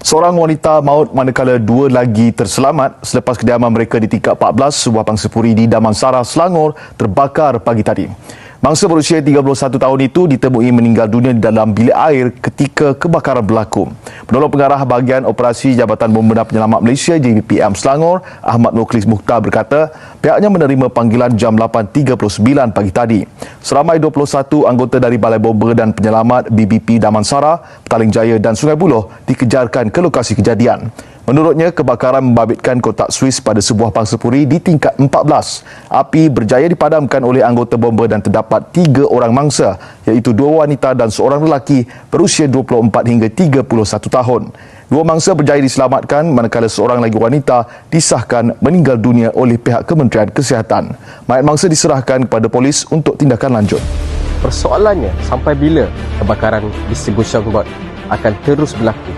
Seorang wanita maut manakala dua lagi terselamat selepas kediaman mereka di tingkat 14 sebuah pangsapuri di Damansara, Selangor terbakar pagi tadi. Mangsa berusia 31 tahun itu ditemui meninggal dunia di dalam bilik air ketika kebakaran berlaku. Penolong pengarah bahagian operasi Jabatan Pembenar Penyelamat Malaysia JBPM Selangor, Ahmad Nurklis Mukhtar berkata pihaknya menerima panggilan jam 8.39 pagi tadi. Seramai 21 anggota dari Balai Bomba dan Penyelamat BBP Damansara, Petaling Jaya dan Sungai Buloh dikejarkan ke lokasi kejadian. Menurutnya, kebakaran membabitkan kotak Swiss pada sebuah pangsapuri di tingkat 14. Api berjaya dipadamkan oleh anggota bomba dan terdapat 3 orang mangsa, iaitu 2 wanita dan seorang lelaki berusia 24 hingga 31 tahun. 2 mangsa berjaya diselamatkan manakala seorang lagi wanita disahkan meninggal dunia oleh pihak Kementerian Kesihatan. Mayat mangsa diserahkan kepada polis untuk tindakan lanjut. Persoalannya, sampai bila kebakaran distribution board akan terus berlaku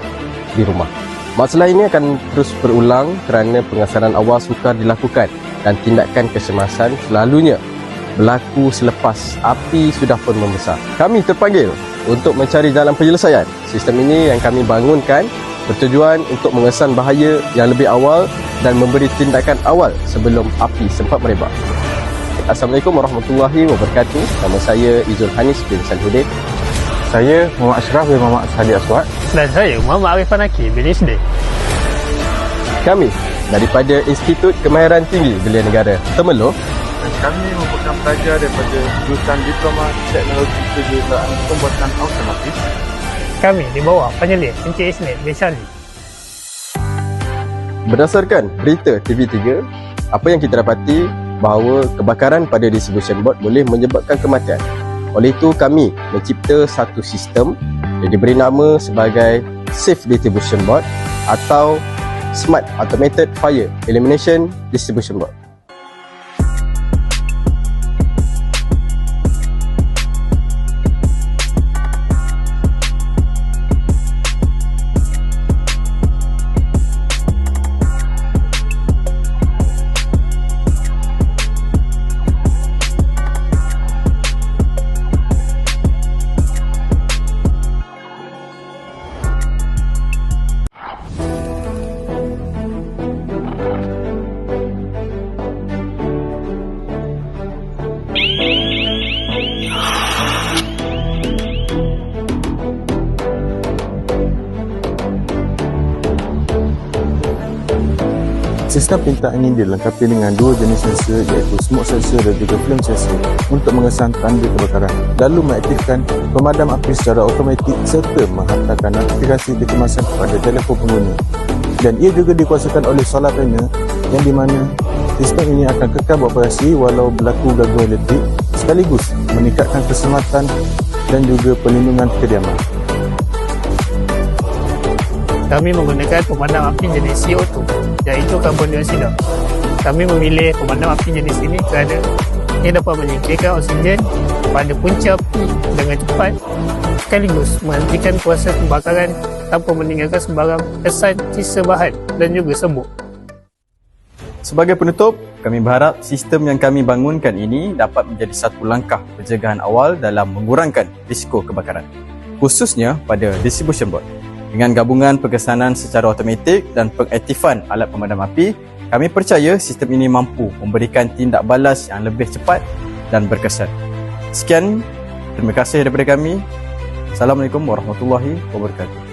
di rumah? Masalah ini akan terus berulang kerana pengesanan awal sukar dilakukan dan tindakan kecemasan selalunya berlaku selepas api sudah pun membesar. Kami terpanggil untuk mencari jalan penyelesaian. Sistem ini yang kami bangunkan bertujuan untuk mengesan bahaya yang lebih awal dan memberi tindakan awal sebelum api sempat merebak. Assalamualaikum warahmatullahi wabarakatuh. Nama saya Izul Hanis bin Salhuddin. Saya Muhammad Ashraf bin Muhammad Sadiq Aswad. Dan saya Muhammad Arifan Hakim bin SD. Kami daripada Institut Kemahiran Tinggi Belia Negara Temerloh. Dan kami merupakan pelajar daripada jurusan Diploma Teknologi Kejuruteraan Pembuatan Automotif. Kami di bawah penyelidik Encik Isnet bin Syarli. Berdasarkan berita TV3, apa yang kita dapati bahawa kebakaran pada distribution board boleh menyebabkan kematian. Oleh itu, kami mencipta satu sistem yang diberi nama sebagai Safe Distribution Board atau Smart Automated Fire Elimination Distribution Board. Sistem pintar ini dilengkapi dengan 2 jenis sensor iaitu smoke sensor dan juga flame sensor untuk mengesan tanda kebakaran, lalu mengaktifkan pemadam api secara automatik serta menghantarkan notifikasi kecemasan kepada telefon pengguna. Dan ia juga dikuasakan oleh solar panel yang di mana sistem ini akan kekal beroperasi walau berlaku gangguan elektrik, sekaligus meningkatkan keselamatan dan juga perlindungan kediaman. Kami menggunakan pemadam api jenis CO2, iaitu karbon dioksida. Kami memilih pemadam api jenis ini kerana ia dapat menyingkirkan oksigen pada punca api dengan cepat, sekaligus menghentikan proses pembakaran tanpa meninggalkan sebarang kesan sisa bahan dan juga serbuk. Sebagai penutup, kami berharap sistem yang kami bangunkan ini dapat menjadi satu langkah pencegahan awal dalam mengurangkan risiko kebakaran, khususnya pada distribution board. Dengan gabungan pengesanan secara automatik dan pengaktifan alat pemadam api, kami percaya sistem ini mampu memberikan tindak balas yang lebih cepat dan berkesan. Sekian, terima kasih daripada kami. Assalamualaikum warahmatullahi wabarakatuh.